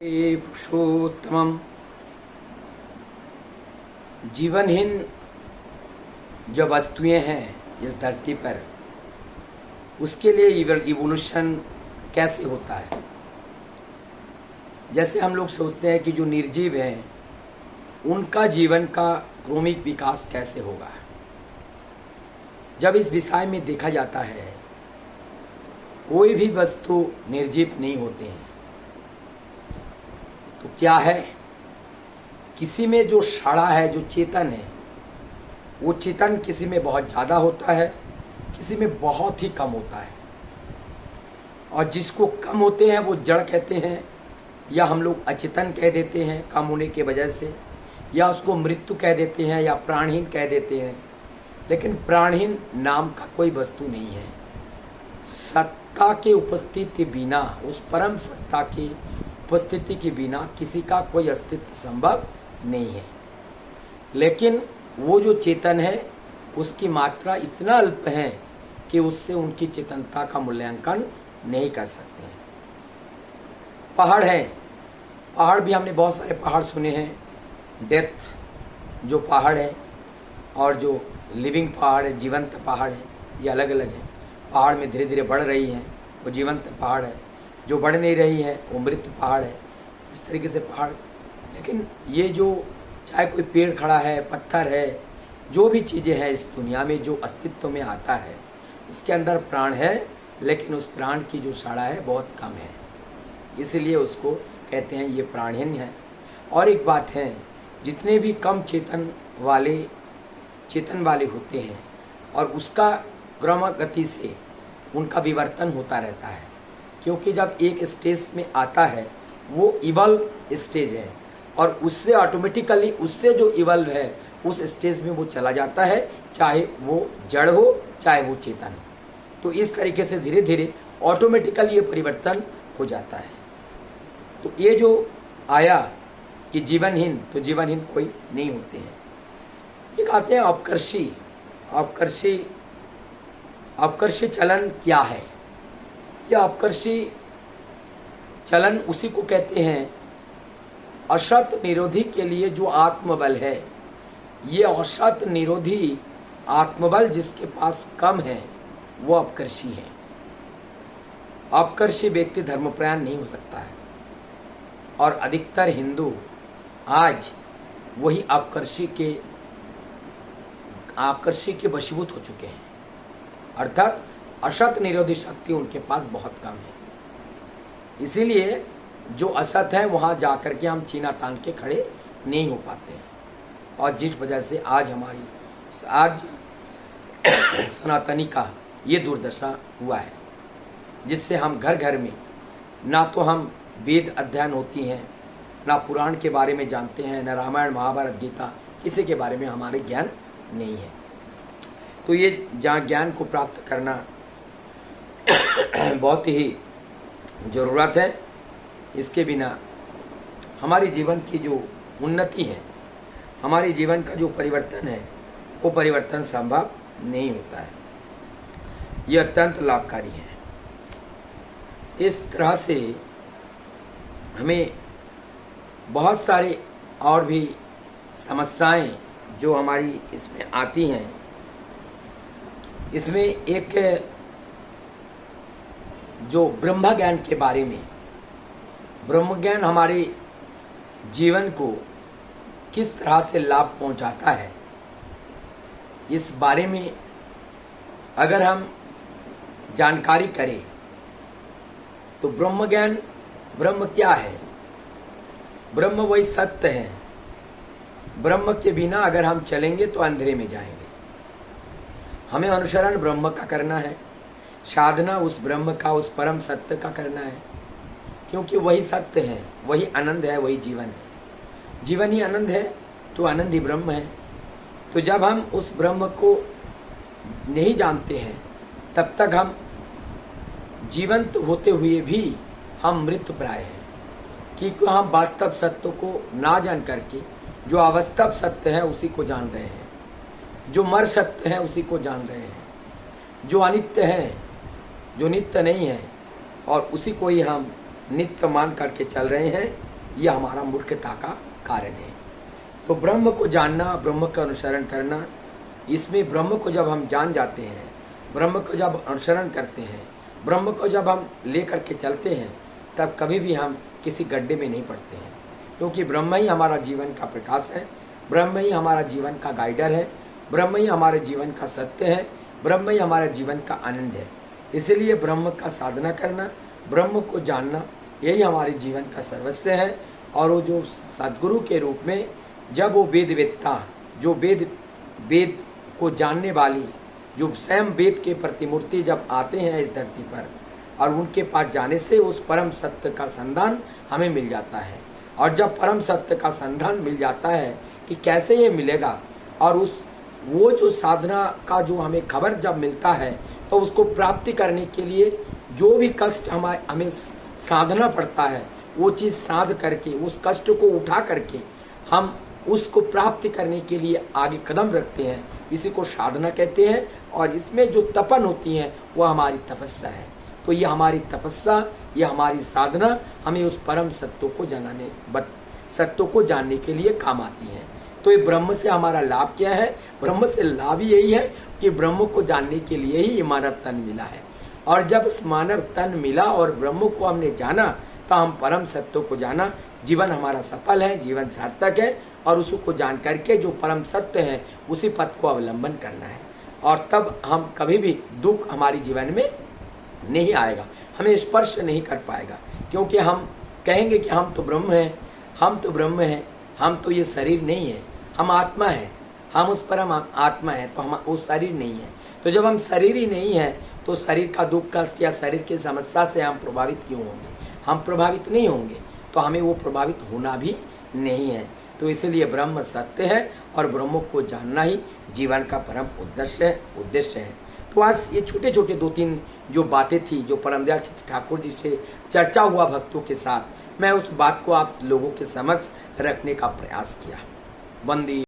हे पुरुषोत्तमम। जीवनहीन जो वस्तुएं हैं इस धरती पर, उसके लिए इवोल्यूशन कैसे होता है। जैसे हम लोग सोचते हैं कि जो निर्जीव हैं उनका जीवन का क्रमिक विकास कैसे होगा। जब इस विषय में देखा जाता है, कोई भी वस्तु निर्जीव नहीं होते हैं। तो क्या है, किसी में जो सड़ा है, जो चेतन है, वो चेतन किसी में बहुत ज़्यादा होता है, किसी में बहुत ही कम होता है। और जिसको कम होते हैं वो जड़ कहते हैं, या हम लोग अचेतन कह देते हैं कम होने की वजह से, या उसको मृत्यु कह देते हैं, या प्राणहीन कह देते हैं। लेकिन प्राणहीन नाम का कोई वस्तु नहीं है। सत्ता के उपस्थिति बिना, उस परम सत्ता की उपस्थिति के बिना किसी का कोई अस्तित्व संभव नहीं है। लेकिन वो जो चेतन है उसकी मात्रा इतना अल्प है कि उससे उनकी चेतनता का मूल्यांकन नहीं कर सकते हैं। पहाड़ है, पहाड़ भी हमने बहुत सारे पहाड़ सुने हैं। डेथ जो पहाड़ है और जो लिविंग पहाड़ है, जीवंत पहाड़ है, ये अलग अलग है। पहाड़ में धीरे धीरे बढ़ रही है वो जीवंत पहाड़ है, जो बढ़ नहीं रही है वो मृत पहाड़ है। इस तरीके से पहाड़, लेकिन ये जो चाहे कोई पेड़ खड़ा है, पत्थर है, जो भी चीज़ें हैं इस दुनिया में जो अस्तित्व में आता है, उसके अंदर प्राण है, लेकिन उस प्राण की जो सड़ा है बहुत कम है, इसीलिए उसको कहते हैं ये प्राणहीन है। और एक बात है, जितने भी कम चेतन वाले होते हैं और उसका क्रम गति से उनका विवर्तन होता रहता है, क्योंकि जब एक स्टेज में आता है वो इवल्व स्टेज है, और उससे ऑटोमेटिकली उससे जो इवल्व है उस स्टेज में वो चला जाता है, चाहे वो जड़ हो चाहे वो चेतन हो। तो इस तरीके से धीरे धीरे ऑटोमेटिकली ये परिवर्तन हो जाता है। तो ये जो आया कि जीवनहीन, तो जीवनहीन कोई नहीं होते हैं। ये कहते हैं अपकर्षी। अपकर्षी चलन क्या है? यह अपकर्षी चलन उसी को कहते हैं असत निरोधी के लिए जो आत्मबल है। ये असत निरोधी आत्मबल जिसके पास कम है वो अपकर्षी है। अपकर्षी व्यक्ति धर्मपरायण नहीं हो सकता है, और अधिकतर हिंदू आज वही अपकर्षी के वशीभूत हो चुके हैं। अर्थात असत निरोधी शक्ति उनके पास बहुत कम है। इसीलिए जो असत है वहाँ जाकर के हम चीना तान के खड़े नहीं हो पाते हैं, और जिस वजह से आज सनातनी का ये दुर्दशा हुआ है, जिससे हम घर घर में ना तो हम वेद अध्ययन होती हैं, ना पुराण के बारे में जानते हैं, ना रामायण महाभारत गीता किसी के बारे में हमारे ज्ञान नहीं है। तो ये ज्ञान को प्राप्त करना बहुत ही ज़रूरत है। इसके बिना हमारे जीवन की जो उन्नति है, हमारे जीवन का जो परिवर्तन है, वो परिवर्तन संभव नहीं होता है। ये अत्यंत लाभकारी है। इस तरह से हमें बहुत सारे और भी समस्याएं जो हमारी इसमें आती हैं, इसमें एक जो ब्रह्म ज्ञान के बारे में, ब्रह्म ज्ञान हमारे जीवन को किस तरह से लाभ पहुंचाता है, इस बारे में अगर हम जानकारी करें तो ब्रह्म ज्ञान, ब्रह्म क्या है? ब्रह्म वही सत्य है। ब्रह्म के बिना अगर हम चलेंगे तो अंधेरे में जाएंगे। हमें अनुसरण ब्रह्म का करना है, साधना उस ब्रह्म का, उस परम सत्य का करना है, क्योंकि वही सत्य है, वही आनंद है, वही जीवन है। जीवन ही आनंद है तो आनंद ही ब्रह्म है। तो जब हम उस ब्रह्म को नहीं जानते हैं, तब तक हम जीवंत होते हुए भी हम मृतप्राय हैं, क्योंकि हम वास्तव सत्य को ना जान करके जो अवास्तव सत्य है उसी को जान रहे हैं, जो मर सत्य है उसी को जान रहे हैं, जो अनित्य है, जो नित्य नहीं है, और उसी को ही हम नित्य मान करके चल रहे हैं। ये हमारा मूर्खता का कारण है। तो ब्रह्म को जानना, ब्रह्म का अनुसरण करना, इसमें ब्रह्म को जब हम जान जाते हैं, ब्रह्म को जब अनुसरण करते हैं, ब्रह्म को जब हम ले करके चलते हैं, तब कभी भी हम किसी गड्ढे में नहीं पड़ते हैं, क्योंकि ब्रह्म ही हमारा जीवन का प्रकाश है, ब्रह्म ही हमारा जीवन का गाइडर है, ब्रह्म ही हमारे जीवन का सत्य है, ब्रह्म ही हमारे जीवन का आनंद है। इसलिए ब्रह्म का साधना करना, ब्रह्म को जानना, यही हमारे जीवन का सर्वस्व है। और वो जो सद्गुरु के रूप में जब वो वेदवेत्ता, जो वेद को जानने वाली, जो स्वयं वेद के प्रतिमूर्ति जब आते हैं इस धरती पर, और उनके पास जाने से उस परम सत्य का संधान हमें मिल जाता है। और जब परम सत्य का संधान मिल जाता है कि कैसे ये मिलेगा, और वो जो साधना का जो हमें खबर जब मिलता है, तो उसको प्राप्ति करने के लिए जो भी कष्ट हमें साधना पड़ता है, वो चीज़ साध करके, उस कष्ट को उठा करके हम उसको प्राप्ति करने के लिए आगे कदम रखते हैं। इसी को साधना कहते हैं। और इसमें जो तपन होती है वो हमारी तपस्या है। तो ये हमारी तपस्या, ये हमारी साधना हमें उस परम सत्य को जानने के लिए काम आती है। तो ये ब्रह्म से हमारा लाभ क्या है? ब्रह्म से लाभ यही है कि ब्रह्म को जानने के लिए ही मानव तन मिला है। और जब इस मानव तन मिला और ब्रह्म को हमने जाना, तो हम परम सत्य को जाना, जीवन हमारा सफल है, जीवन सार्थक है। और उसको जान करके जो परम सत्य है उसी पथ को अवलंबन करना है। और तब हम कभी भी दुख हमारे जीवन में नहीं आएगा, हमें स्पर्श नहीं कर पाएगा, क्योंकि हम कहेंगे कि हम तो ब्रह्म हैं, हम तो ब्रह्म हैं, हम तो ये शरीर नहीं है, हम आत्मा है, हम उस परम आत्मा है, तो हम वो शरीर नहीं है। तो जब हम शरीर ही नहीं है, तो शरीर का दुख कष्ट या शरीर की समस्या से हम प्रभावित क्यों होंगे? हम प्रभावित नहीं होंगे, तो हमें वो प्रभावित होना भी नहीं है। तो इसलिए ब्रह्म सत्य है और ब्रह्म को जानना ही जीवन का परम उद्देश्य है। तो आज ये छोटे छोटे 2-3 जो बातें थी, जो परमदयाल ठाकुर जी से चर्चा हुआ भक्तों के साथ, मैं उस बात को आप लोगों के समक्ष रखने का प्रयास किया। वंदे